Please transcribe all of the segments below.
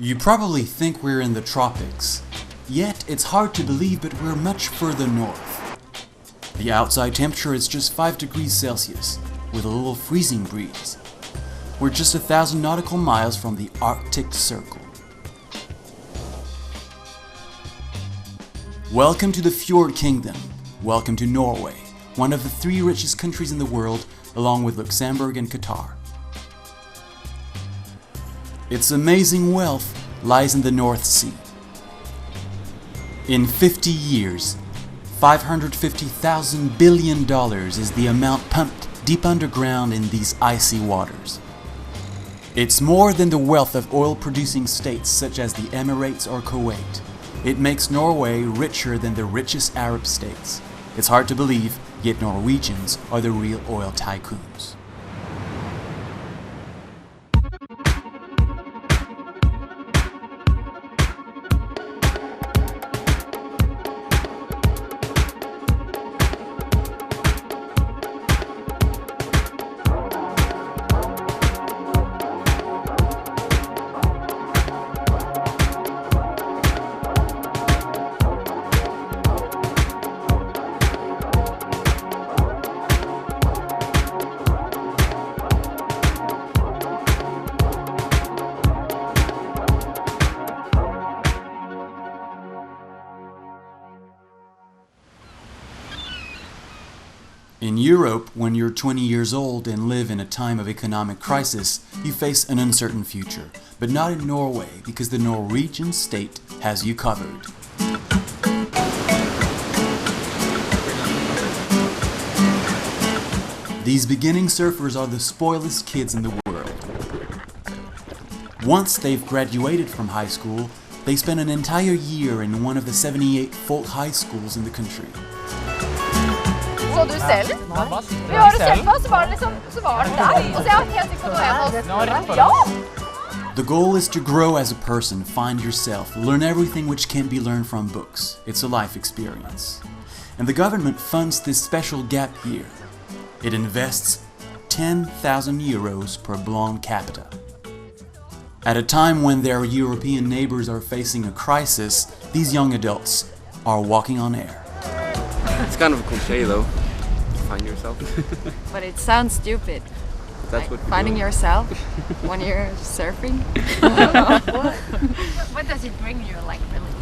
You probably think we're in the tropics, yet it's hard to believe, but we're much further north. The outside temperature is just 5 degrees Celsius, with a little freezing breeze. We're just 1,000 nautical miles from the Arctic Circle. Welcome to the Fjord Kingdom. Welcome to Norway, one of the 3 richest countries in the world, along with Luxembourg and Qatar. Its amazing wealth lies in the North Sea. In 50 years, $550,000 billion is the amount pumped deep underground in these icy waters. It's more than the wealth of oil-producing states such as the Emirates or Kuwait. It makes Norway richer than the richest Arab states. It's hard to believe, yet Norwegians are the real oil tycoons. In Europe, when you're 20 years old and live in a time of economic crisis, you face an uncertain future. But not in Norway, because the Norwegian state has you covered. These beginning surfers are the spoilest kids in the world. Once they've graduated from high school, they spend an entire year in one of the 78 folk high schools in the country. Så du selv? Vi var det selv på, så var det liksom, så var det der. Og så jeg helt sikkert på en av oss. Ja! The goal is to grow as a person, find yourself, learn everything which can't be learned from books. It's a life experience. And the government funds this special gap year. It invests 10,000 euros per blonde capita. At a time when their European neighbors are facing a crisis, these young adults are walking on air. It's kind of a cliche though, find yourself. But it sounds stupid. That's like what finding yourself when you're surfing. What does it bring you, like, really?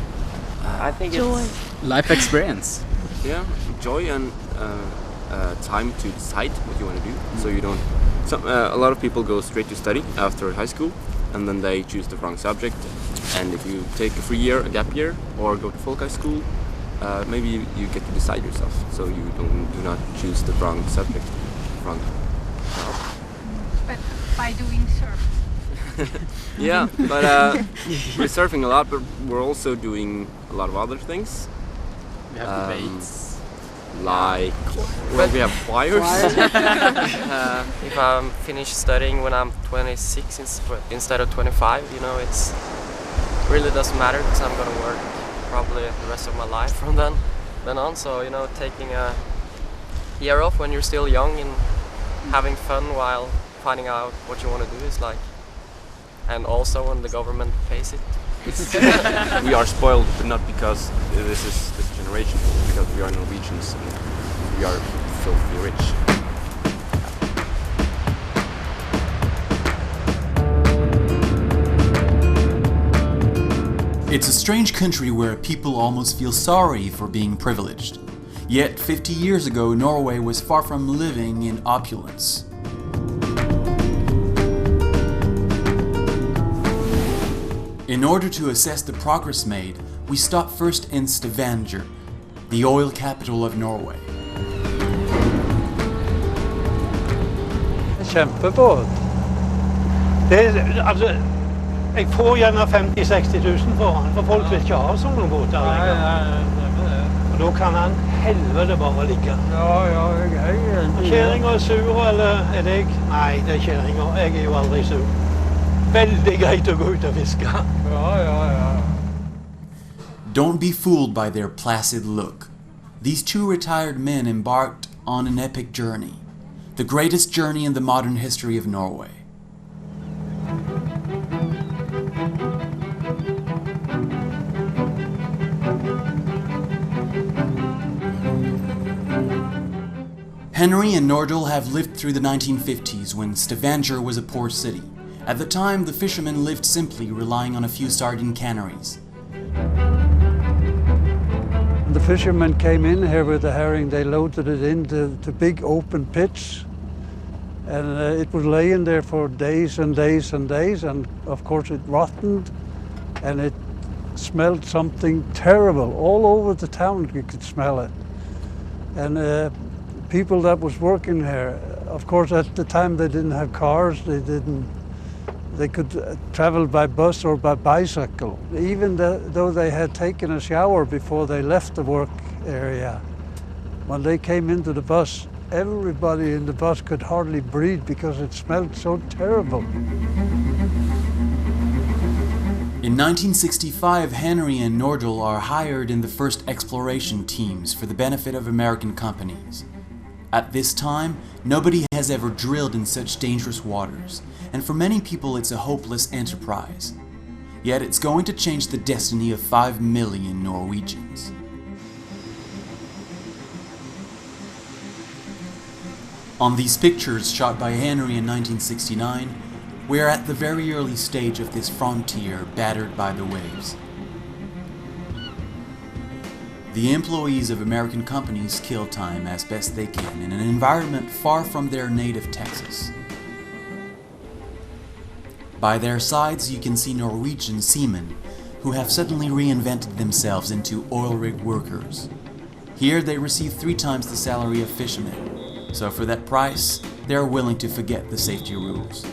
I think Joy. it's Life experience. yeah, joy and time to decide what you want to do. So you don't. A lot of people go straight to study after high school, and then they choose the wrong subject. And if you take a free year, a gap year, or go to folk high school, maybe you get to decide yourself, so you do not choose the wrong subject. Wrong. But by doing surf. Yeah, but we're surfing a lot, but we're also doing a lot of other things. We have debates. Like, well, we have choirs. If I'm finished studying when I'm 26 instead of 25, you know, it's really doesn't matter because I'm gonna work probably the rest of my life from then on. So, you know, taking a year off when you're still young and having fun while finding out what you want to do is like, and also when the government pays it. We are spoiled, but not because this is this generation, because we are Norwegians and we are filthy rich. It's a strange country where people almost feel sorry for being privileged. Yet 50 years ago, Norway was far from living in opulence. In order to assess the progress made, we stopped first in Stavanger, the oil capital of Norway. Kjempebåt. Jeg får gjerne 50-60 000 for han, for folk vil ikke ha sånne båter lenger. Og da kan han helvete bare ligge. Kjæringer er sur, eller er det jeg? Nei, det er kjæringer. Jeg er jo aldri sur. Veldig greit å gå ut og fiske. Don't be fooled by their placid look. These 2 retired men embarked on an epic journey, the greatest journey in the modern history of Norway. Henry and Nordahl have lived through the 1950s when Stavanger was a poor city. At the time, the fishermen lived simply, relying on a few sardine canneries. The fishermen came in here with the herring, they loaded it into big open pits, and it was laying there for days and days and days, and of course it rotted, and it smelled something terrible. All over the town you could smell it. And people that was working here, of course at the time they didn't have cars, they could travel by bus or by bicycle. Even though they had taken a shower before they left the work area, when they came into the bus, everybody in the bus could hardly breathe because it smelled so terrible. In 1965, Henry and Nordahl are hired in the first exploration teams for the benefit of American companies. At this time, nobody has ever drilled in such dangerous waters, and for many people it's a hopeless enterprise. Yet it's going to change the destiny of 5 million Norwegians. On these pictures shot by Henry in 1969, we are at the very early stage of this frontier battered by the waves. The employees of American companies kill time as best they can in an environment far from their native Texas. By their sides you can see Norwegian seamen who have suddenly reinvented themselves into oil rig workers. Here they receive 3 times the salary of fishermen, so for that price they are willing to forget the safety rules.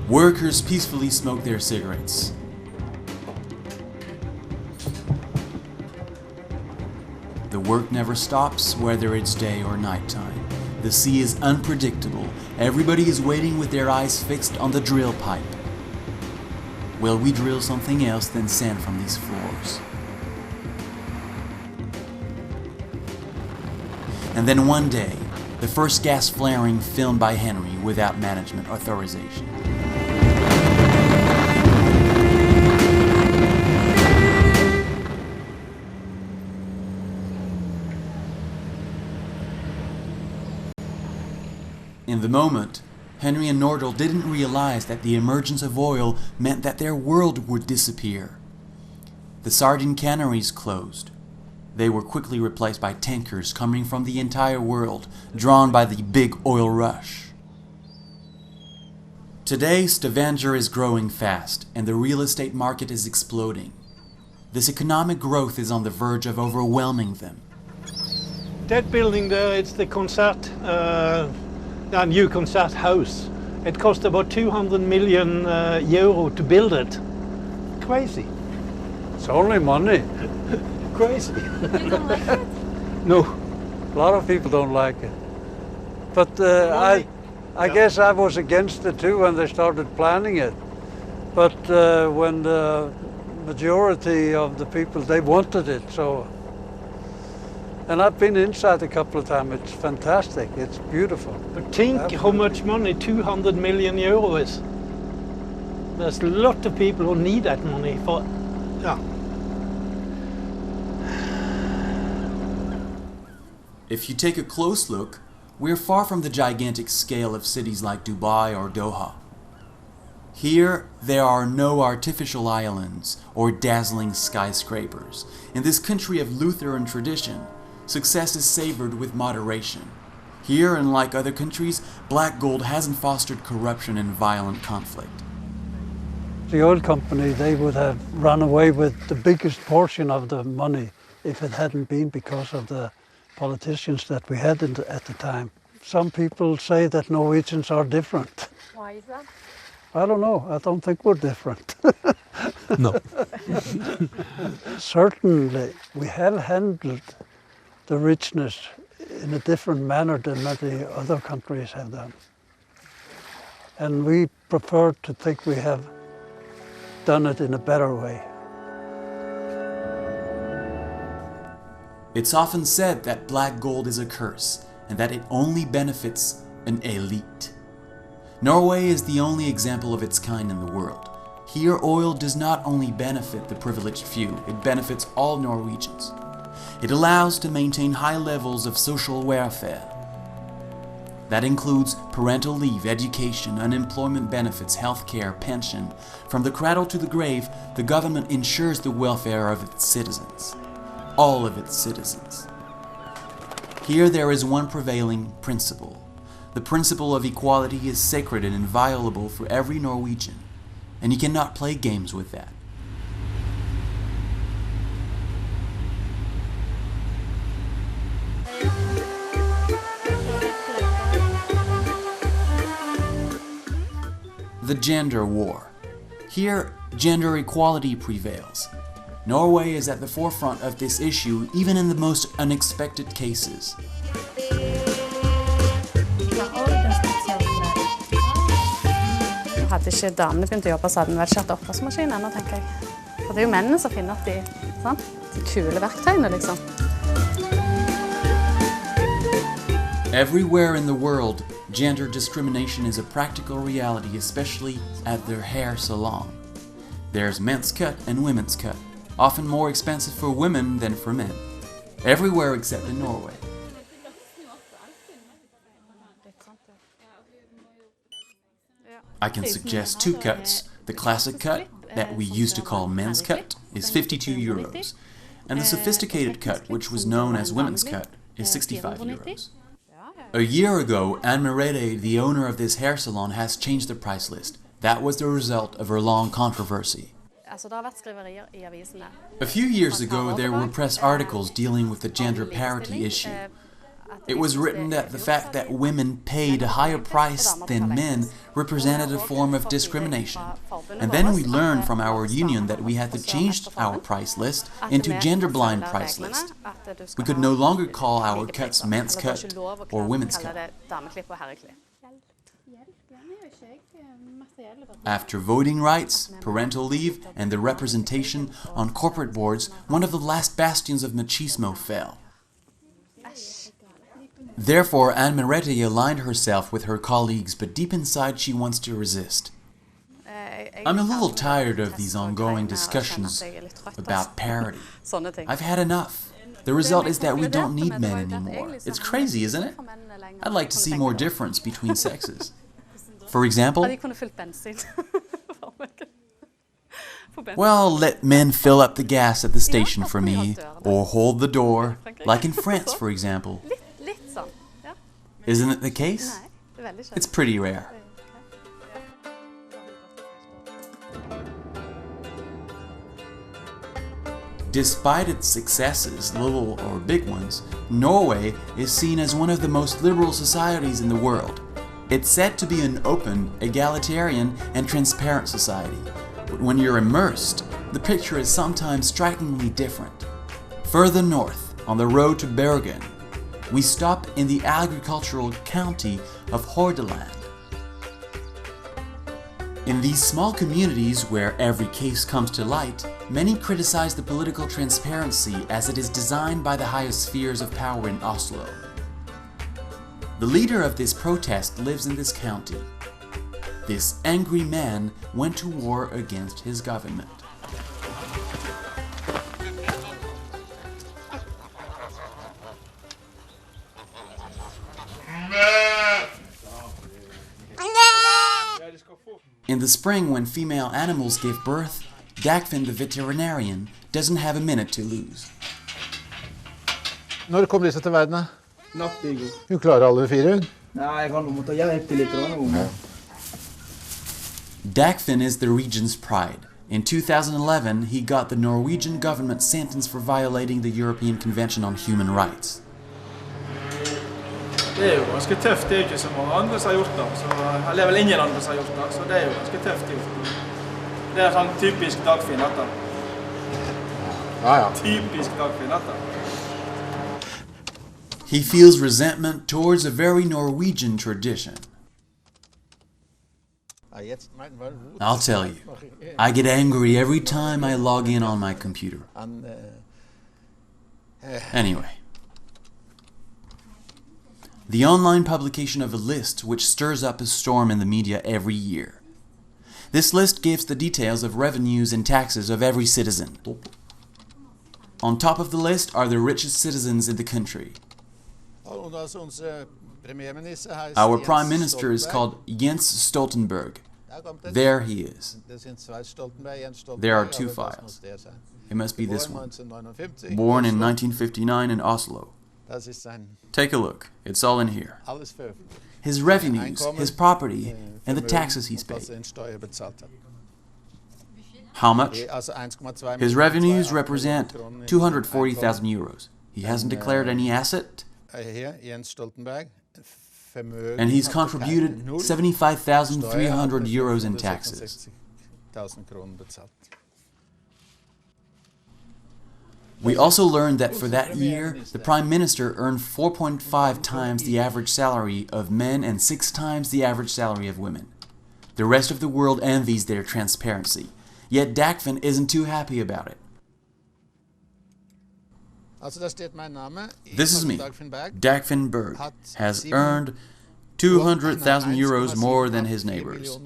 Workers peacefully smoke their cigarettes. The work never stops, whether it's day or nighttime. The sea is unpredictable. Everybody is waiting with their eyes fixed on the drill pipe. Will we drill something else than sand from these floors? And then one day, the first gas flaring filmed by Henry without management authorization. In the moment, Henry and Nordahl didn't realize that the emergence of oil meant that their world would disappear. The sardine canneries closed. They were quickly replaced by tankers coming from the entire world, drawn by the big oil rush. Today, Stavanger is growing fast, and the real estate market is exploding. This economic growth is on the verge of overwhelming them. That building there, it's the new concert house. It cost about 200 million euro to build it. Crazy. It's only money. Crazy. You don't like it? No. A lot of people don't like it. But I guess I was against it too when they started planning it. But when the majority of the people, they wanted it, so. And I've been inside a couple of times. It's fantastic. It's beautiful. But think how much money 200 million euro is. There's a lot of people who need that money for. Yeah. If you take a close look, we're far from the gigantic scale of cities like Dubai or Doha. Here, there are no artificial islands or dazzling skyscrapers. In this country of Lutheran tradition, success is savored with moderation. Here, unlike other countries, black gold hasn't fostered corruption and violent conflict. The oil company, they would have run away with the biggest portion of the money if it hadn't been because of the politicians that we had at the time. Some people say that Norwegians are different. Why is that? I don't know. I don't think we're different. No. Certainly, we have handled the richness in a different manner than many other countries have done. And we prefer to think we have done it in a better way. It's often said that black gold is a curse and that it only benefits an elite. Norway is the only example of its kind in the world. Here, oil does not only benefit the privileged few, it benefits all Norwegians. It allows to maintain high levels of social welfare. That includes parental leave, education, unemployment benefits, healthcare, pension. From the cradle to the grave, the government ensures the welfare of its citizens. All of its citizens. Here there is one prevailing principle. The principle of equality is sacred and inviolable for every Norwegian, and you cannot play games with that. The gender war. Here, gender equality prevails. Norway is at the forefront of this issue, even in the most unexpected cases. Hadde ikke damene begynt å jobbe, så hadde vi vel ikke hatt oppvaskmaskin ennå, tenker jeg. For det er jo mennene som finner opp de kule verktøyene, liksom. Everywhere in the world, gender discrimination is a practical reality, especially at their hair salon. There's men's cut and women's cut, often more expensive for women than for men. Everywhere except in Norway. I can suggest two cuts. The classic cut, that we used to call men's cut, is 52 euros. And the sophisticated cut, which was known as women's cut, is 65 euros. A year ago, Anne Merete, the owner of this hair salon, has changed the price list. That was the result of her long controversy. A few years ago, there were press articles dealing with the gender parity issue. It was written that the fact that women paid a higher price than men represented a form of discrimination. And then we learned from our union that we had to change our price list into gender-blind price list. We could no longer call our cuts men's cut or women's cut. After voting rights, parental leave, and the representation on corporate boards, one of the last bastions of machismo fell. Therefore, Anne Merete aligned herself with her colleagues, but deep inside she wants to resist. I'm a little tired of these ongoing discussions about parity. I've had enough. The result is that we don't need men anymore. It's crazy, isn't it? I'd like to see more difference between sexes. For example, well, let men fill up the gas at the station for me, or hold the door, like in France, for example. Isn't it the case? It's pretty rare. Despite its successes, little or big ones, Norway is seen as one of the most liberal societies in the world. It's said to be an open, egalitarian, and transparent society. But when you're immersed, the picture is sometimes strikingly different. Further north, on the road to Bergen, we stop in the agricultural county of Hordaland. In these small communities where every case comes to light, many criticize the political transparency as it is designed by the highest spheres of power in Oslo. The leader of this protest lives in this county. This angry man went to war against his government. In the spring, when female animals give birth, Dagfinn the veterinarian doesn't have a minute to lose. Når kom disse til verden, da? Natt i går. Hun klarer alle fire, hun? Nei, jeg kan måtte hjelpe til litt. Dagfinn is the region's pride. In 2011, he got the Norwegian government sentenced for violating the European Convention on Human Rights. Det er jo ganske tøft, det er ikke så mange andre som har gjort det, så det er vel ingen andre som har gjort det, så det er jo ganske tøft gjort. Det er sånn typisk Dagfinn dette. Ja, ja. Typisk Dagfinn dette. He feels resentment towards a very Norwegian tradition. I'll tell you, I get angry every time I log in on my computer. Anyway. The online publication of a list which stirs up a storm in the media every year. This list gives the details of revenues and taxes of every citizen. On top of the list are the richest citizens in the country. Our Prime Minister is called Jens Stoltenberg. There he is. There are two files. It must be this one. Born in 1959 in Oslo. Take a look. It's all in here. His revenues, his property, and the taxes he's paid. How much? His revenues represent 240,000 euros. He hasn't declared any asset. And he's contributed 75,300 euros in taxes. We also learned that for that year, the Prime Minister earned 4.5 times the average salary of men and 6 times the average salary of women. The rest of the world envies their transparency, yet Dagfinn isn't too happy about it. This is me. Dagfinn Berg has earned 200,000 euros more than his neighbors.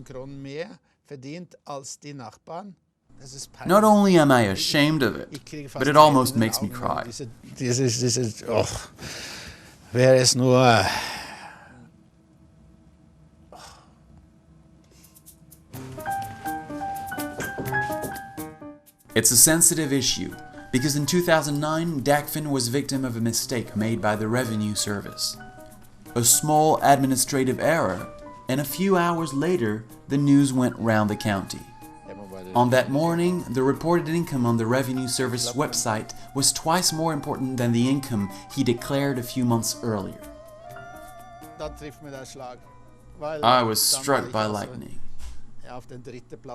Not only am I ashamed of it, but it almost makes me cry. It's a sensitive issue, because in 2009, Dagfinn was victim of a mistake made by the Revenue Service. A small administrative error, and a few hours later, the news went round the county. On that morning, the reported income on the Revenue Service website was twice more important than the income he declared a few months earlier. I was struck by lightning.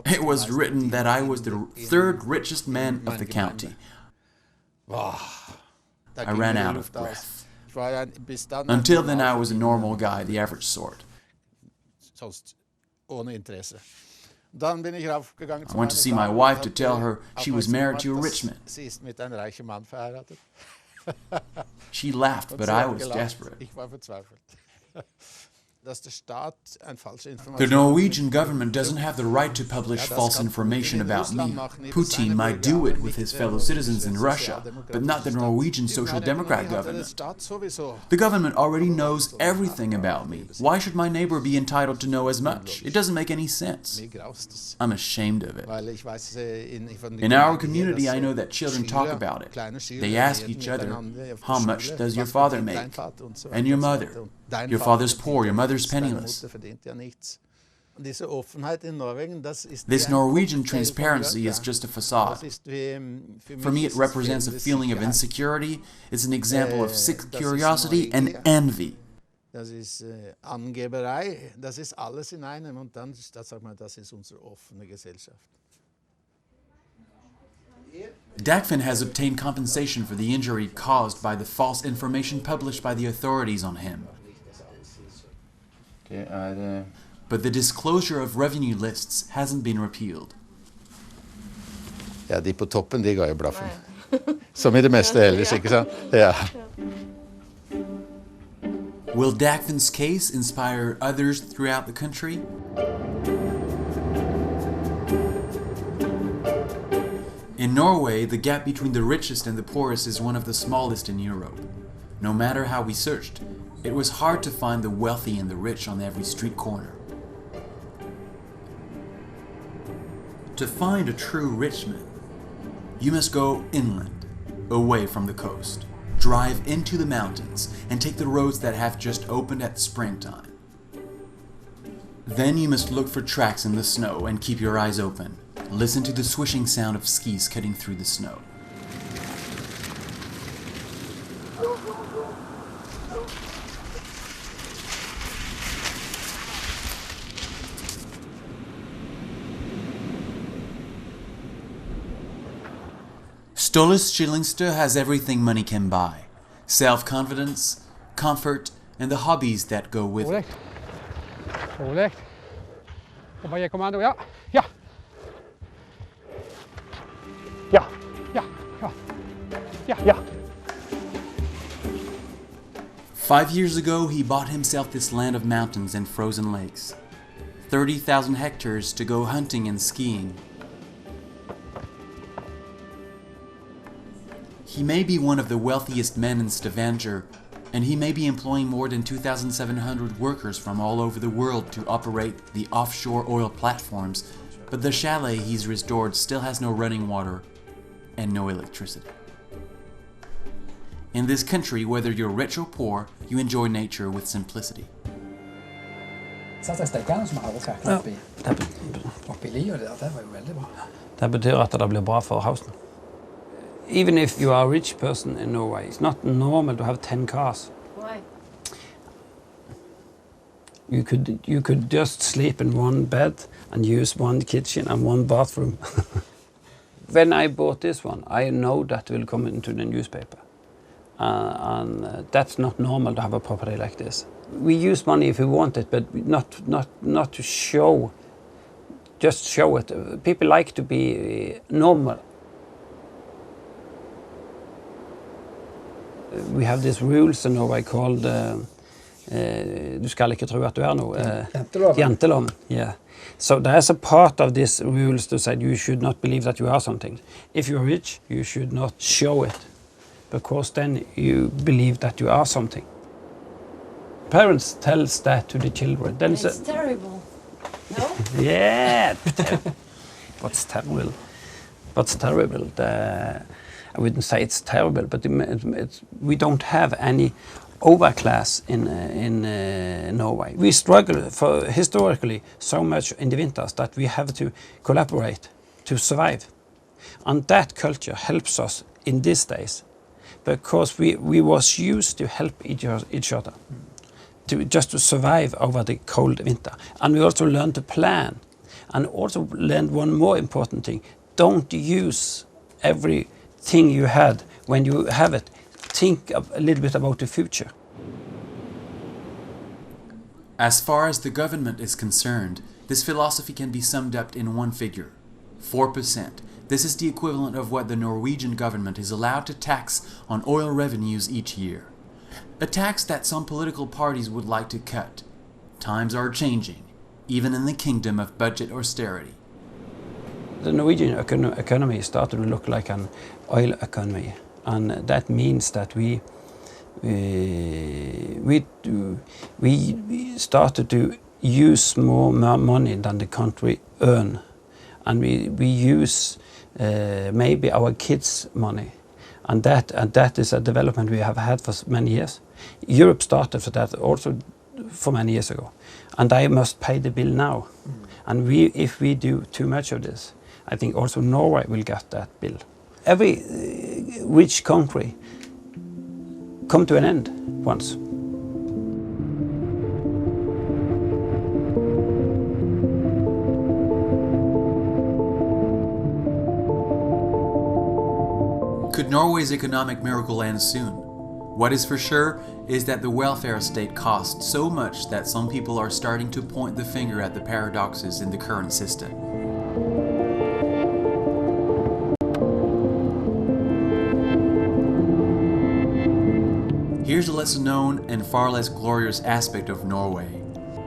It was written that I was the third richest man of the county. I ran out of breath. Until then, I was a normal guy, the average sort. I went to see my wife to tell her she was married to a rich man. She laughed, but I was desperate. The Norwegian government doesn't have the right to publish false information about me. Putin might do it with his fellow citizens in Russia, but not the Norwegian Social Democrat government. The government already knows everything about me. Why should my neighbor be entitled to know as much? It doesn't make any sense. I'm ashamed of it. In our community, I know that children talk about it. They ask each other, how much does your father make? And your mother? Your father's poor, your mother's penniless. This Norwegian transparency is just a facade. For me, it represents a feeling of insecurity. It's an example of sick curiosity and envy. Dagfinn has obtained compensation for the injury caused by the false information published by the authorities on him. But the disclosure of revenue lists hasn't been repealed. Ja, de på toppen, de ga jo blaffen. Som I det meste ellers, ikke sant? Ja. Will Dagfinn's case inspire others throughout the country? In Norway, the gap between the richest and the poorest is one of the smallest in Europe. No matter how we searched, it was hard to find the wealthy and the rich on every street corner. To find a true rich man, you must go inland, away from the coast, drive into the mountains, and take the roads that have just opened at springtime. Then you must look for tracks in the snow and keep your eyes open. Listen to the swishing sound of skis cutting through the snow. Ståle Skillingstø has everything money can buy. Self-confidence, comfort, and the hobbies that go with it. Rolig. Jeg bare gir kommando, ja. Ja. Ja. Ja. Ja. Ja. Ja. 5 years ago, he bought himself this land of mountains and frozen lakes. 30,000 hectares to go hunting and skiing. He may be one of the wealthiest men in Stavanger, and he may be employing more than 2,700 workers from all over the world to operate the offshore oil platforms, but the chalet he's restored still has no running water and no electricity. In this country, whether you're rich or poor, you enjoy nature with simplicity. Det betyr at det blir bra for housen. Even if you are a rich person in Norway, it's not normal to have 10 cars. Why? You could just sleep in one bed and use one kitchen and one bathroom. When I bought this one, I know that will come into the newspaper. And that's not normal to have a property like this. We use money if we want it, but not to show, just show it. People like to be normal. We have these rules in Norway called du skal ikke tro at du noe. Jantelom. Yeah. So there's a part of these rules to say you should not believe that you are something. If you're rich, you should not show it, because then you believe that you are something. Parents tells that to the children. Then it's terrible. No? Yeah. What's terrible? What's terrible? I wouldn't say it's terrible, but we don't have any overclass in Norway. We struggle for historically so much in the winters that we have to collaborate to survive. And that culture helps us in these days, because we was used to help each other, just to survive over the cold winter. And we also learned to plan, and also learned one more important thing: don't use everything you had when you have it. Think a little bit about the future. As far as the government is concerned, this philosophy can be summed up in one figure: 4%. This is the equivalent of what the Norwegian government is allowed to tax on oil revenues each year. A tax that some political parties would like to cut. Times are changing, even in the kingdom of budget austerity. The Norwegian economy started to look like an oil economy, and that means that we started to use more money than the country earn, and we use maybe our kids' money, and that is a development we have had for many years. Europe started for that also for many years ago, and they must pay the bill now. And if we do too much of this, I think also Norway will get that bill. Every rich country come to an end once. Could Norway's economic miracle end soon? What is for sure is that the welfare state costs so much that some people are starting to point the finger at the paradoxes in the current system. Here's a lesser known and far less glorious aspect of Norway,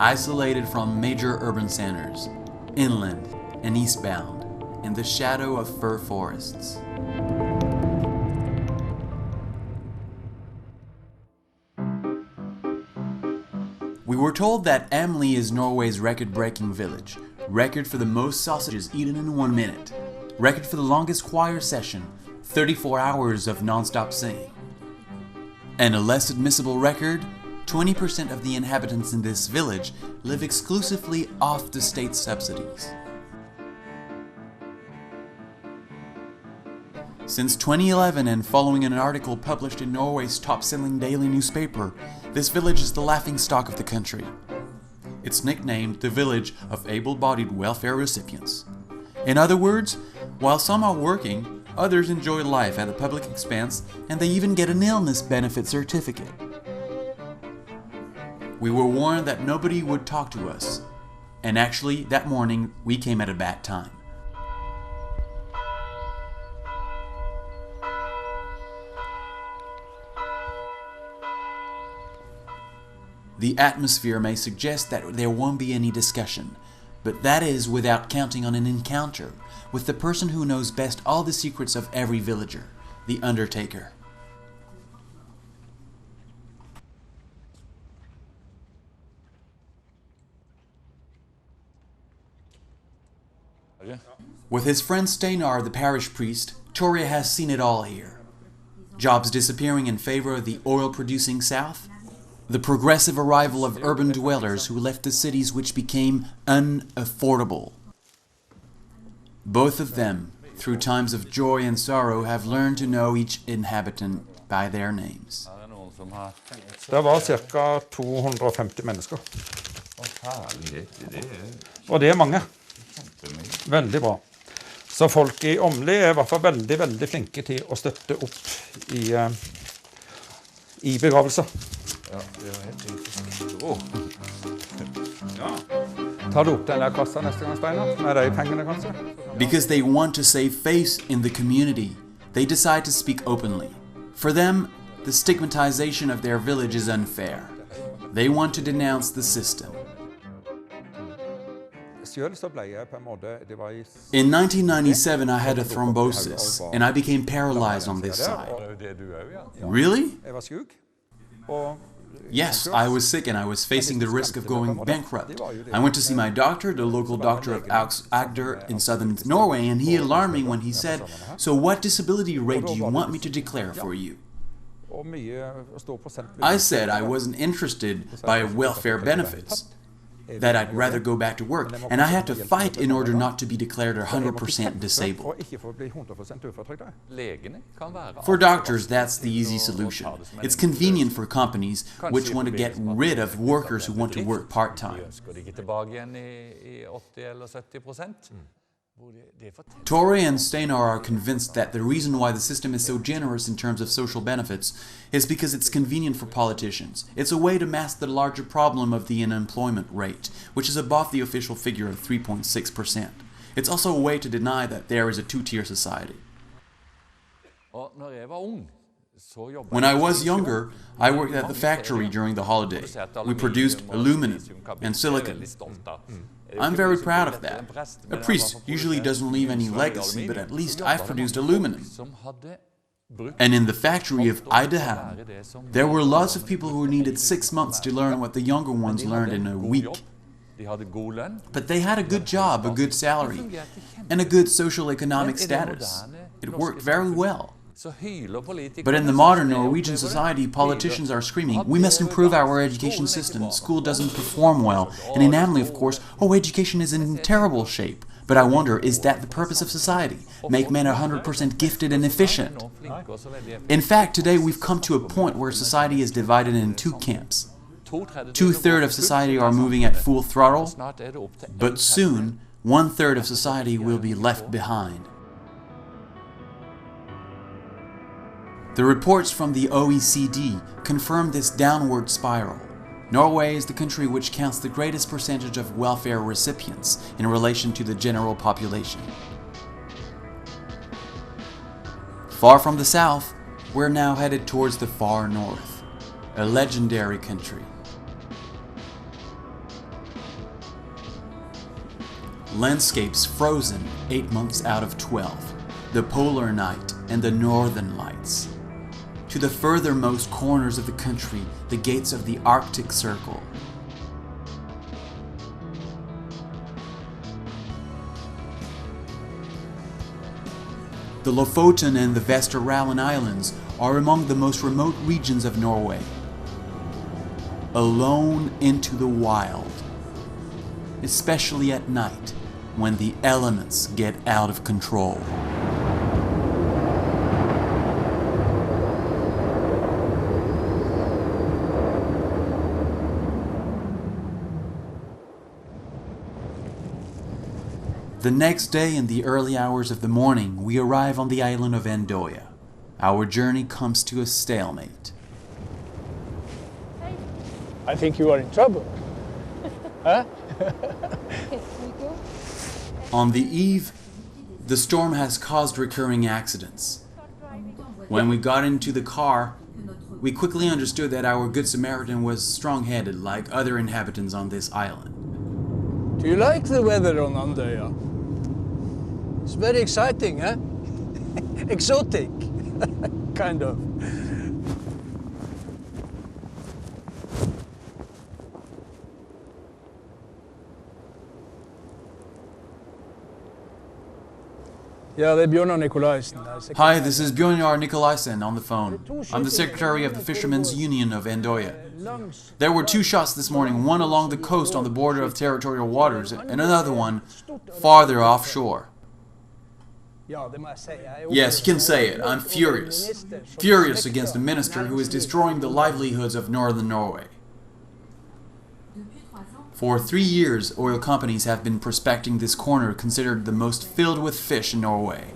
isolated from major urban centers, inland and eastbound, in the shadow of fir forests. We were told that Able-Bodied is Norway's record-breaking village, record for the most sausages eaten in 1 minute, record for the longest choir session, 34 hours of non-stop singing. And a less admissible record, 20% of the inhabitants in this village live exclusively off the state subsidies. Since 2011, and following an article published in Norway's top-selling daily newspaper, this village is the laughingstock of the country. It's nicknamed the Village of Able-Bodied Welfare Recipients. In other words, while some are working, others enjoy life at a public expense, and they even get an illness benefit certificate. We were warned that nobody would talk to us, and actually, that morning, we came at a bad time. The atmosphere may suggest that there won't be any discussion, but that is without counting on an encounter with the person who knows best all the secrets of every villager, the undertaker. With his friend Steinar, the parish priest, Tore has seen it all here. Jobs disappearing in favor of the oil-producing south, the progressive arrival of urban dwellers who left the cities which became unaffordable. Both of them, through times of joy and sorrow, have learned to know each inhabitant by their names. Det var ca. 250 mennesker. Og det mange. Veldig bra. Så folk I Åmli I hvert fall veldig, veldig flinke til å støtte opp I begravelser. Ja, det helt riktig. Ja. Tar du opp den der kassa neste gang, Steinar? Med de pengene, kanskje? Because they want to save face in the community, they decide to speak openly. For them, the stigmatization of their village is unfair. They want to denounce the system. In 1997, I had a thrombosis, and I became paralyzed on this side. Really? Yes, I was sick and I was facing the risk of going bankrupt. I went to see my doctor, the local doctor of Agder in southern Norway, and he alarmed me when he said, "So what disability rate do you want me to declare for you?" I said I wasn't interested by welfare benefits, that I'd rather go back to work, and I had to fight in order not to be declared 100% disabled. For doctors, that's the easy solution. It's convenient for companies which want to get rid of workers who want to work part-time. Tore and Steinar are convinced that the reason why the system is so generous in terms of social benefits is because it's convenient for politicians. It's a way to mask the larger problem of the unemployment rate, which is above the official figure of 3.6%. It's also a way to deny that there is a two-tier society. When I was younger, I worked at the factory during the holiday. We produced aluminum and silicon. I'm very proud of that. A priest usually doesn't leave any legacy, but at least I've produced aluminum. And in the factory of Ideham, there were lots of people who needed 6 months to learn what the younger ones learned in a week. But they had a good job, a good salary, and a good social economic status. It worked very well. But in the modern Norwegian society, politicians are screaming, "We must improve our education system, school doesn't perform well." And in Able, of course, "Oh, education is in terrible shape." But I wonder, is that the purpose of society? Make men 100% gifted and efficient? In fact, today we've come to a point where society is divided in two camps. 2/3 of society are moving at full throttle, but soon 1/3 of society will be left behind. The reports from the OECD confirm this downward spiral. Norway is the country which counts the greatest percentage of welfare recipients in relation to the general population. Far from the south, we're now headed towards the far north, a legendary country. Landscapes frozen 8 months out of 12, the polar night and the northern lights. To the furthermost corners of the country, the gates of the Arctic Circle. The Lofoten and the Vesterålen Islands are among the most remote regions of Norway. Alone into the wild, especially at night when the elements get out of control. The next day, in the early hours of the morning, we arrive on the island of Andøya. Our journey comes to a stalemate. I think you are in trouble. Huh? On the eve, the storm has caused recurring accidents. When we got into the car, we quickly understood that our Good Samaritan was strong-headed like other inhabitants on this island. Do you like the weather on Andøya? It's very exciting, eh? Exotic. kind of. Yeah, det är Bjørnar Nikolaisen. Hi, this is Bjørnar Nikolaisen on the phone. I'm the secretary of the Fishermen's Union of Andøya. There were 2 shots this morning, one along the coast on the border of territorial waters, and another one farther offshore. Yes, you can say it. I'm furious. Furious against a minister who is destroying the livelihoods of northern Norway. For 3 years, oil companies have been prospecting this corner considered the most filled with fish in Norway,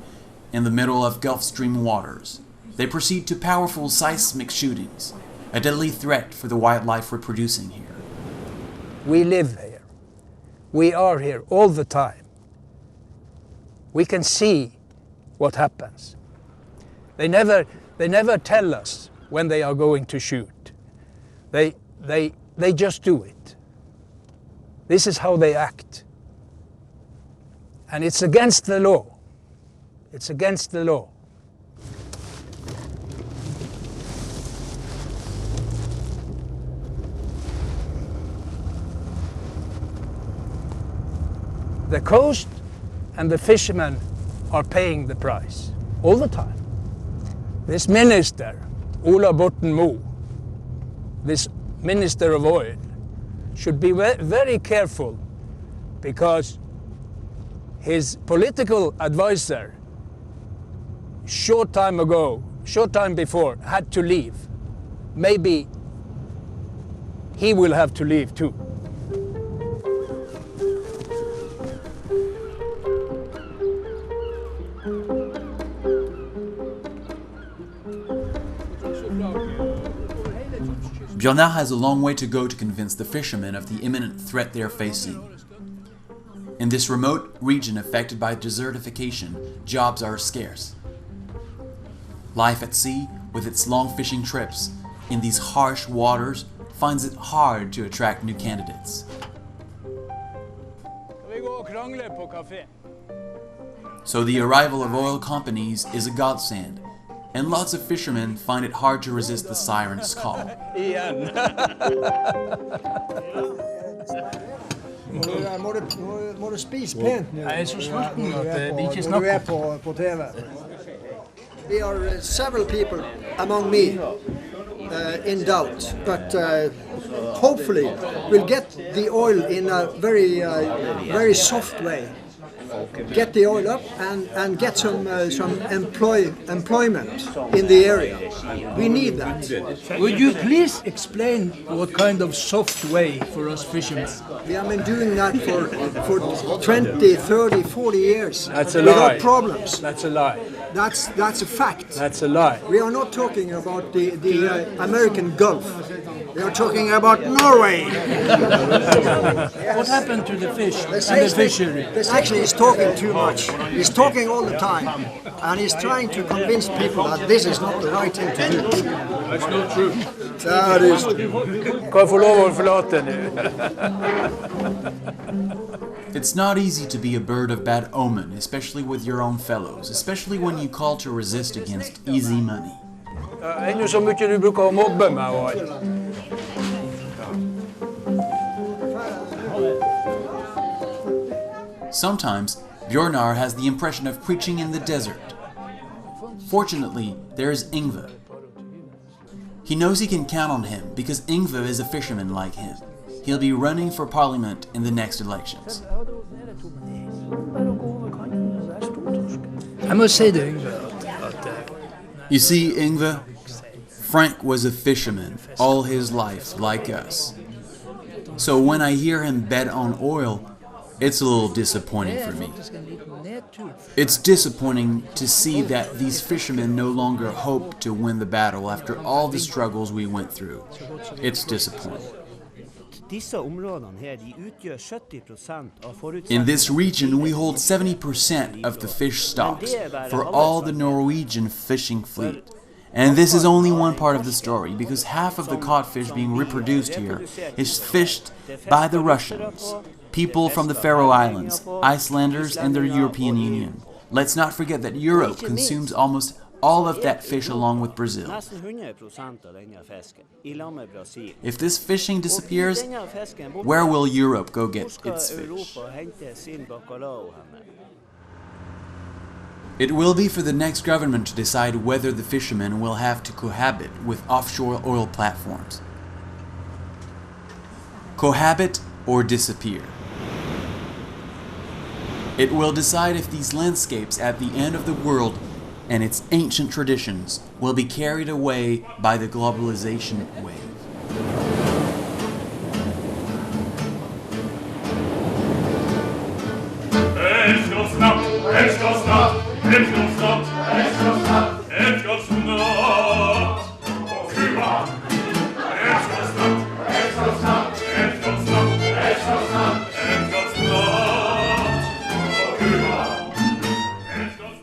in the middle of Gulf Stream waters. They proceed to powerful seismic shootings, a deadly threat for the wildlife reproducing here. We live here. We are here all the time. We can see what happens. They never tell us when they are going to shoot. They just do it. This is how they act. And it's against the law. It's against the law. The coast and the fishermen are paying the price all the time. This minister, Ola Borten Moe, this minister of oil, should be very careful, because his political advisor short time before had to leave. Maybe he will have to leave too. Bjørnar has a long way to go to convince the fishermen of the imminent threat they are facing. In this remote region affected by desertification, jobs are scarce. Life at sea, with its long fishing trips, in these harsh waters, finds it hard to attract new candidates. So the arrival of oil companies is a godsend, and lots of fishermen find it hard to resist the siren's call. Må du spise pent nå? Jeg er så sulten at vi ikke snakker. Du på TV. There are several people among me in doubt, but hopefully we'll get the oil in a very soft way. Get the oil up and get some employment in the area. We need that. Would you please explain what kind of soft way for us fishermen? We have been doing that for 20, 30, 40 years. That's a without lie. Problems. That's a lie. That's a fact. That's a lie. We are not talking about the American Gulf. We are talking about Norway. What happened to the fish and the fishery? This actually is talking too much. He's talking all the time, and he's trying to convince people that this is not the right thing to do. That's not true. That is. Kan jeg få lov å forlate nå? It's not easy to be a bird of bad omen, especially with your own fellows, especially when you call to resist against easy money. Det jo så mye du bruker å mobbe meg og alt. Sometimes, Bjørnar has the impression of preaching in the desert. Fortunately, there is Yngve. He knows he can count on him because Yngve is a fisherman like him. He'll be running for parliament in the next elections. I must say to Yngve You see, Yngve, Frank was a fisherman all his life, like us. So when I hear him bet on oil, it's a little disappointing for me. It's disappointing to see that these fishermen no longer hope to win the battle after all the struggles we went through. It's disappointing. In this region, we hold 70% of the fish stocks for all the Norwegian fishing fleet. And this is only one part of the story, because half of the caught fish being reproduced here is fished by the Russians, people from the Faroe Islands, Icelanders, and the European Union. Let's not forget that Europe consumes almost all of that fish along with Brazil. If this fishing disappears, where will Europe go get its fish? It will be for the next government to decide whether the fishermen will have to cohabit with offshore oil platforms. Cohabit or disappear. It will decide if these landscapes at the end of the world and its ancient traditions will be carried away by the globalization wave.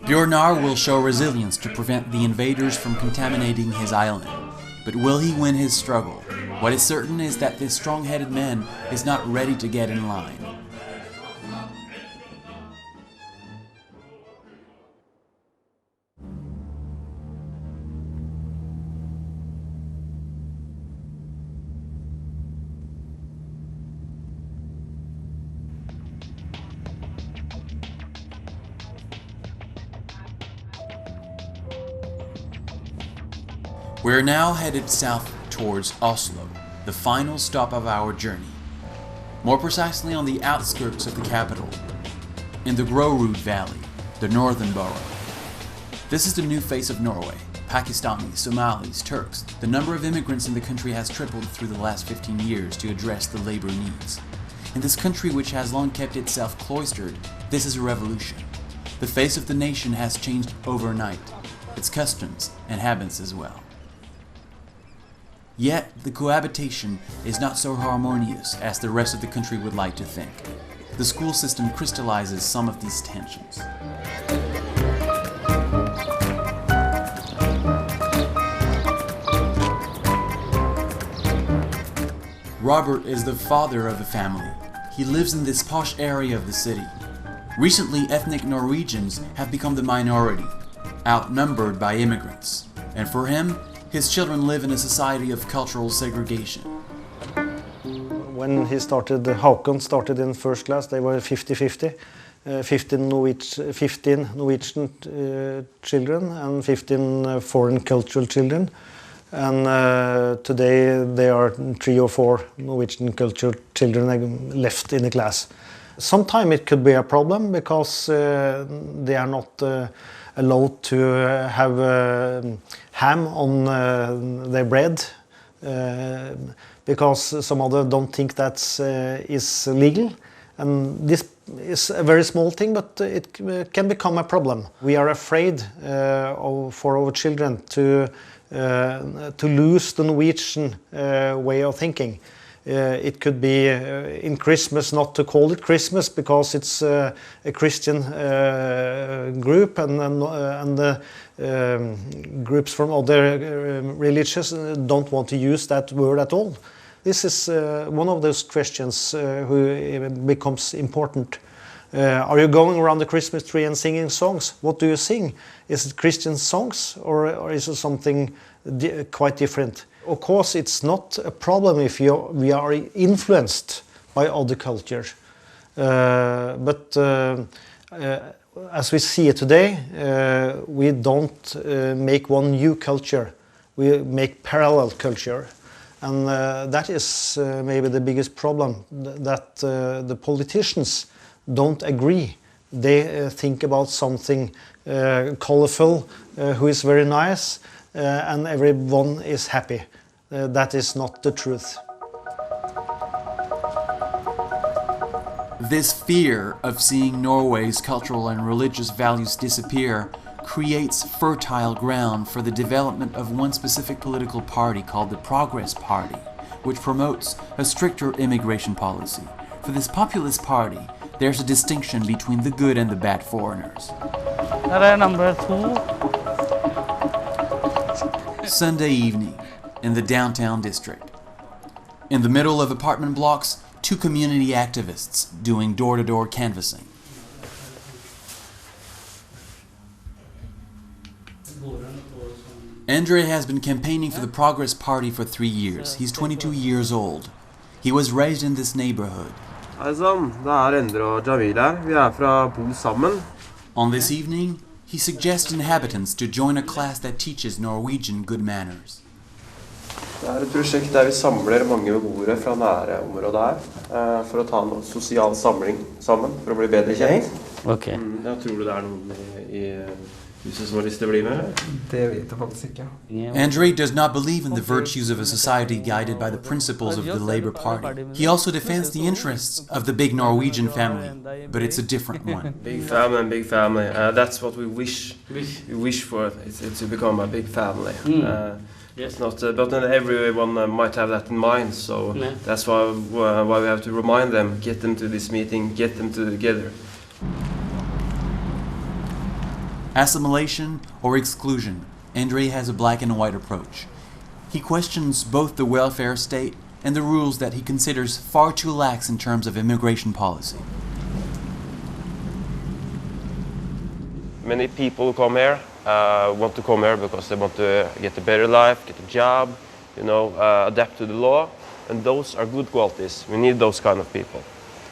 Bjørnar will show resilience to prevent the invaders from contaminating his island. But will he win his struggle? What is certain is that this strong-headed man is not ready to get in line. We're now headed south towards Oslo, the final stop of our journey. More precisely on the outskirts of the capital, in the Grorud Valley, the northern borough. This is the new face of Norway. Pakistanis, Somalis, Turks. The number of immigrants in the country has tripled through the last 15 years to address the labor needs. In this country which has long kept itself cloistered, this is a revolution. The face of the nation has changed overnight, its customs and habits as well. Yet, the cohabitation is not so harmonious as the rest of the country would like to think. The school system crystallizes some of these tensions. Robert is the father of a family. He lives in this posh area of the city. Recently, ethnic Norwegians have become the minority, outnumbered by immigrants. And for him, his children live in a society of cultural segregation. When he started, Håkon started in first class, they were 50-50. 15 Norwegian children and 15 foreign cultural children. And today there are 3 or 4 Norwegian cultural children left in the class. Sometimes it could be a problem because they are not allowed to have ham on their bread because some others don't think that is legal. And this is a very small thing, but it can become a problem. We are afraid for our children to lose the Norwegian way of thinking. It could be in Christmas not to call it Christmas because it's a Christian group and groups from other religions don't want to use that word at all. This is one of those questions who becomes important. Are you going around the Christmas tree and singing songs? What do you sing? Is it Christian songs or is it something quite different? Of course, it's not a problem if we are influenced by other cultures. But as we see it today, we don't make one new culture. We make parallel culture. And that is maybe the biggest problem, that the politicians don't agree. They think about something colorful, who is very nice, and everyone is happy. That is not the truth. This fear of seeing Norway's cultural and religious values disappear creates fertile ground for the development of one specific political party called the Progress Party, which promotes a stricter immigration policy. For this populist party, there's a distinction between the good and the bad foreigners. Number 2. Sunday evening in the downtown district. In the middle of apartment blocks, 2 community activists doing door-to-door canvassing. Andre has been campaigning for the Progress Party for 3 years. He's 22 years old. He was raised in this neighborhood. Hei sann, det Endre og Jamil her. Vi fra Bo sammen. On this evening, he suggests inhabitants to join a class that teaches Norwegian good manners. Det et prosjekt der vi samler mange beboere fra nære områder her for å ta en sosial samling sammen, for å bli bedre kjent. Okay. Jeg tror du det noen i huset som har lyst til å bli med? Det vet jeg faktisk ikke. Andre does not believe in the virtues of a society guided by the principles of the Labour Party. He also defends the interests of the big Norwegian family, but it's a different one. Big family. That's what we wish. We wish for it to become a big family. It's not, but then everyone might have that in mind, so that's why we have to remind them, get them to this meeting, get them together. Assimilation or exclusion, Andre has a black and white approach. He questions both the welfare state and the rules that he considers far too lax in terms of immigration policy. Many people who come here want to come here because they want to get a better life, get a job, adapt to the law, and those are good qualities. We need those kind of people.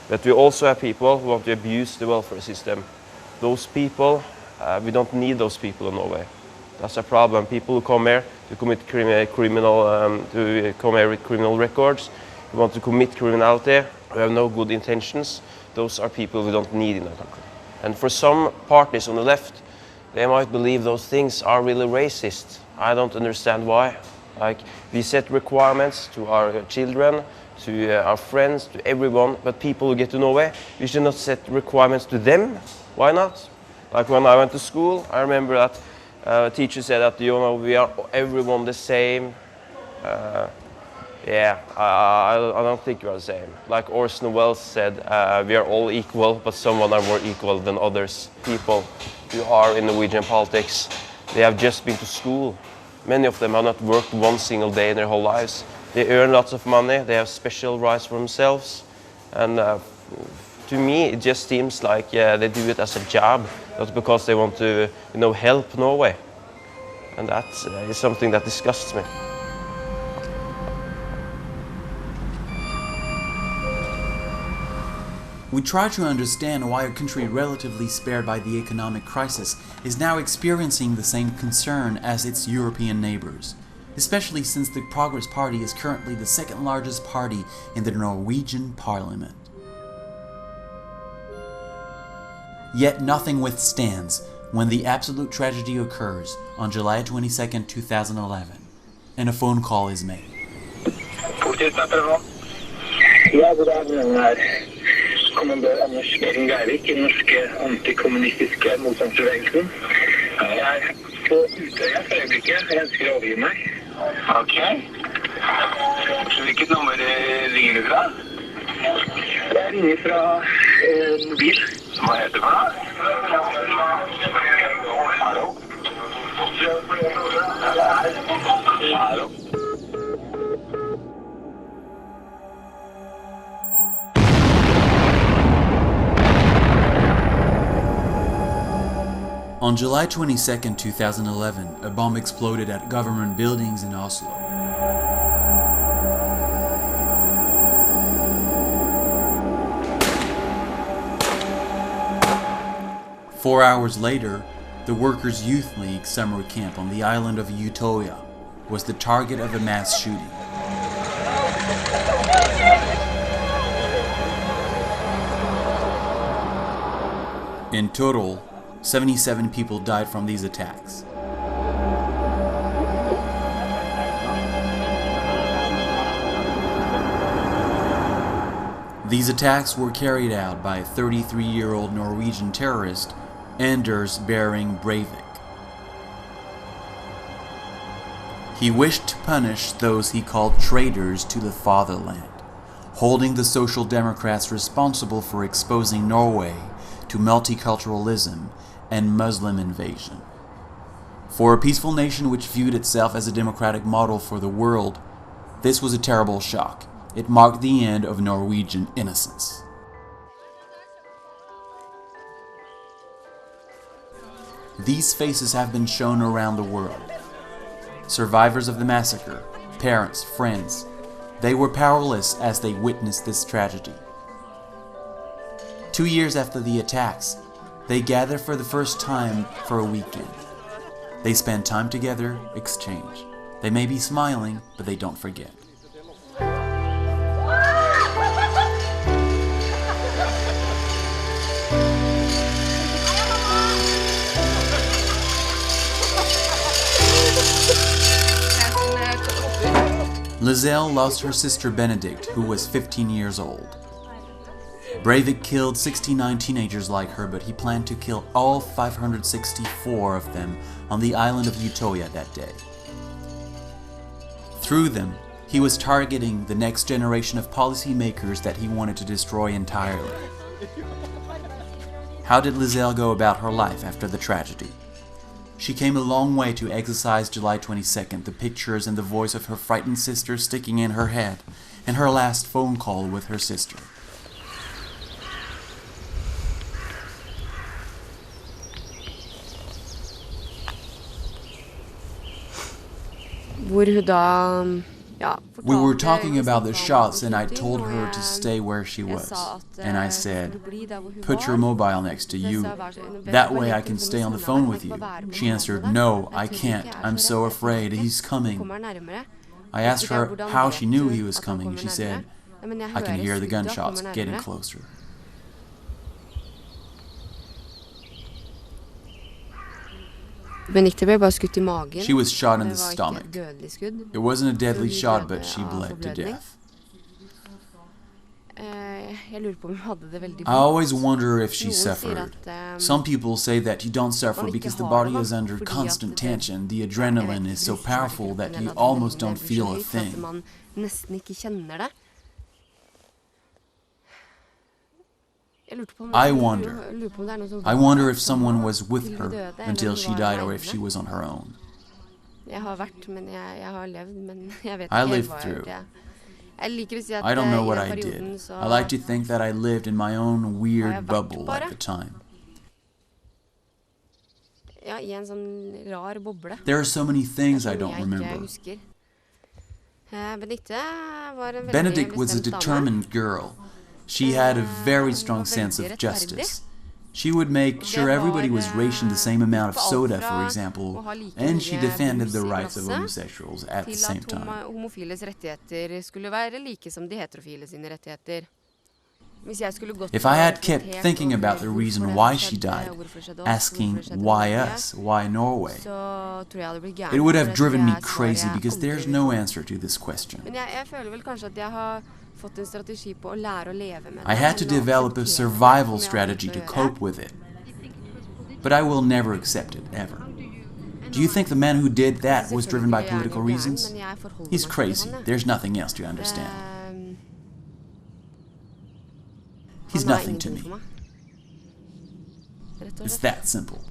But we also have people who want to abuse the welfare system. Those people, we don't need those people in Norway. That's a problem. People who come here to commit to come here with criminal records, who want to commit criminality, who have no good intentions, those are people we don't need in our country. And for some parties on the left, they might believe those things are really racist. I don't understand why. Like, we set requirements to our children, to our friends, to everyone, but people who get to Norway, we should not set requirements to them. Why not? Like when I went to school, I remember that a teacher said that, we are everyone the same. I don't think we are the same. Like Orson Welles said, we are all equal, but some are more equal than others. People who are in Norwegian politics, they have just been to school. Many of them have not worked one single day in their whole lives. They earn lots of money, they have special rights for themselves. And to me, it just seems like they do it as a job, not because they want to help Norway. And that is something that disgusts me. We try to understand why a country relatively spared by the economic crisis is now experiencing the same concern as its European neighbors, especially since the Progress Party is currently the second largest party in the Norwegian parliament. Yet nothing withstands when the absolute tragedy occurs on July 22, 2011, and a phone call is made. Kommandør Anders Breivik I den norske antikommunistiske motstandsbevegelsen. Jeg på Utøya for øyeblikket. Jeg ønsker å overgi meg. Ok. Hvilket nummer ringer du fra? Jeg ringer fra mobil. Hva heter det for noe? Hallo? Hallo? On July 22, 2011, a bomb exploded at government buildings in Oslo. Four hours later, the Workers' Youth League summer camp on the island of Utøya was the target of a mass shooting. In total, 77 people died from these attacks. These attacks were carried out by a 33-year-old Norwegian terrorist, Anders Breivik. He wished to punish those he called traitors to the fatherland, holding the Social Democrats responsible for exposing Norway to multiculturalism and Muslim invasion. For a peaceful nation which viewed itself as a democratic model for the world, this was a terrible shock. It marked the end of Norwegian innocence. These faces have been shown around the world. survivors of the massacre, parents, friends, they were powerless as they witnessed this tragedy. 2 years after the attacks, they gather for the first time for a weekend. They spend time together, exchange. They may be smiling, but they don't forget. Lizelle lost her sister Benedict, who was 15 years old. Breivik killed 69 teenagers like her, but he planned to kill all 564 of them on the island of Utøya that day. Through them, he was targeting the next generation of policymakers that he wanted to destroy entirely. How did Lizelle go about her life after the tragedy? She came a long way to exercise July 22nd, the pictures and the voice of her frightened sister sticking in her head, and her last phone call with her sister. We were talking about the shots and I told her to stay where she was. And I said, "Put your mobile next to you. That way I can stay on the phone with you." She answered, "No, I can't. I'm so afraid. He's coming." I asked her how she knew he was coming. She said, "I can hear the gunshots getting closer." She was shot in the stomach. It wasn't a deadly shot, but she bled to death. I always wonder if she suffered. Some people say that you don't suffer because the body is under constant tension. The adrenaline is so powerful that you almost don't feel a thing. I wonder if someone was with her until she died or if she was on her own. I lived through. I don't know what I did. I like to think that I lived in my own weird bubble at the time. There are so many things I don't remember. Benedict was a determined girl. She had a very strong sense of justice. She would make sure everybody was rationed the same amount of soda, for example, and she defended the rights of homosexuals at the same time. If I had kept thinking about the reason why she died, asking why us, why Norway, it would have driven me crazy because there's no answer to this question. I had to develop a survival strategy to cope with it. But I will never accept it, ever. Do you think the man who did that was driven by political reasons? He's crazy. There's nothing else to understand. He's nothing to me. It's that simple.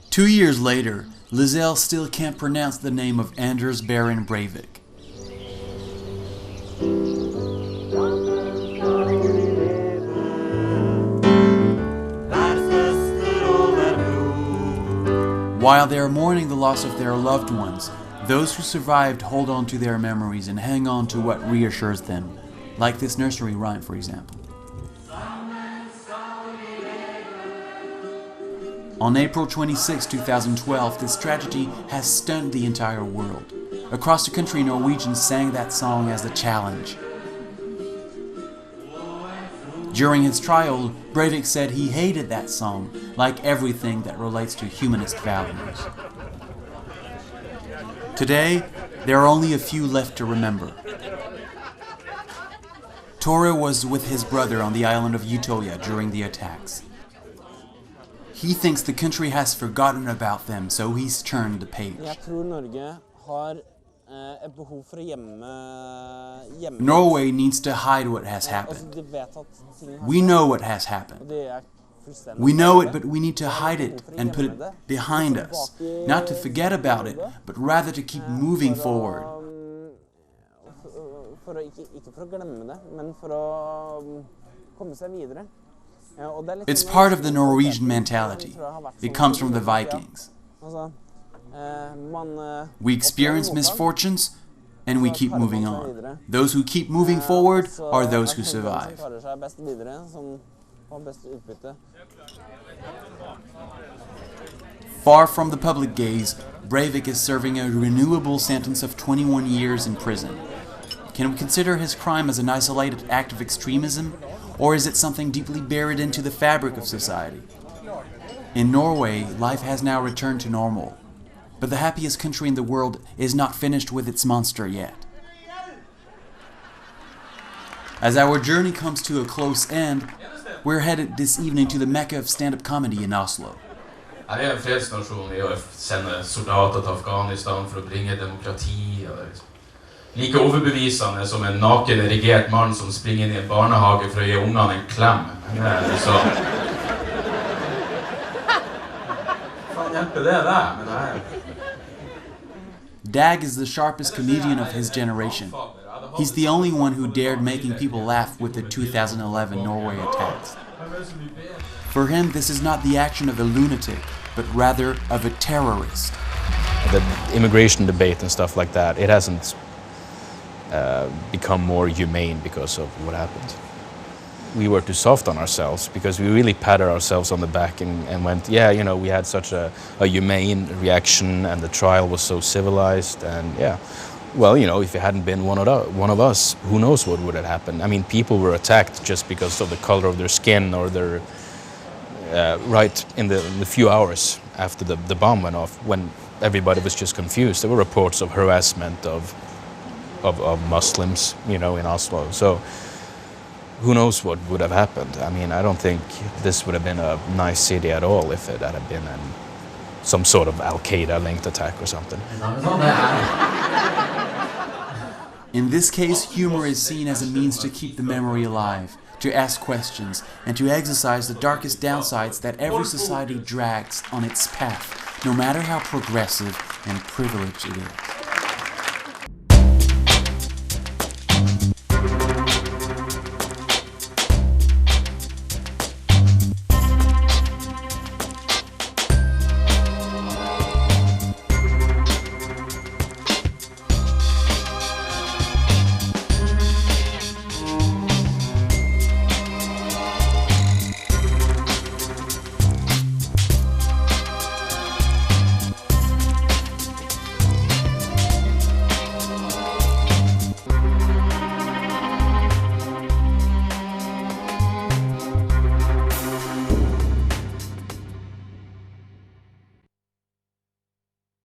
Two years later, Lizelle still can't pronounce the name of Anders Breivik. While they are mourning the loss of their loved ones, those who survived hold on to their memories and hang on to what reassures them, like this nursery rhyme, for example. On April 26, 2012, this tragedy has stunned the entire world. Across the country, Norwegians sang that song as a challenge. During his trial, Breivik said he hated that song, like everything that relates to humanist values. Today, there are only a few left to remember. Tore was with his brother on the island of Utøya during the attacks. He thinks the country has forgotten about them, so he's turned the page. Norway needs to hide what has happened. We know what has happened. We know it, but we need to hide it and put it behind us. Not to forget about it, but rather to keep moving forward. It's part of the Norwegian mentality. It comes from the Vikings. We experience misfortunes and we keep moving on. Those who keep moving forward are those who survive. Far from the public gaze, Breivik is serving a renewable sentence of 21 years in prison. Can we consider his crime as an isolated act of extremism, or is it something deeply buried into the fabric of society? In Norway, life has now returned to normal, but the happiest country in the world is not finished with its monster yet. As our journey comes to a close end, we're headed this evening to the Mecca of stand-up comedy in Oslo. Her er en fredsnasjon i å sende soldater til Afghanistan for å bringe demokrati. Like overbevisende som en naken erigert mann som springer inn i en barnehage for å gi ungene en klem. Så faen hjelper det der, men Dag is the sharpest comedian of his generation. He's the only one who dared making people laugh with the 2011 Norway attacks. For him, this is not the action of a lunatic, but rather of a terrorist. The immigration debate and stuff like that, it hasn't become more humane because of what happened. We were too soft on ourselves because we really patted ourselves on the back and went, yeah, you know, we had such a humane reaction and the trial was so civilized, and yeah. Well, you know, if it hadn't been one of us, who knows what would have happened. I mean, people were attacked just because of the color of their skin or their right in the few hours after the bomb went off, when everybody was just confused. There were reports of harassment of Muslims, you know, in Oslo. So who knows what would have happened. I mean, I don't think this would have been a nice city at all if it had been some sort of Al-Qaeda-linked attack or something. In this case, humor is seen as a means to keep the memory alive, to ask questions, and to exercise the darkest downsides that every society drags on its path, no matter how progressive and privileged it is.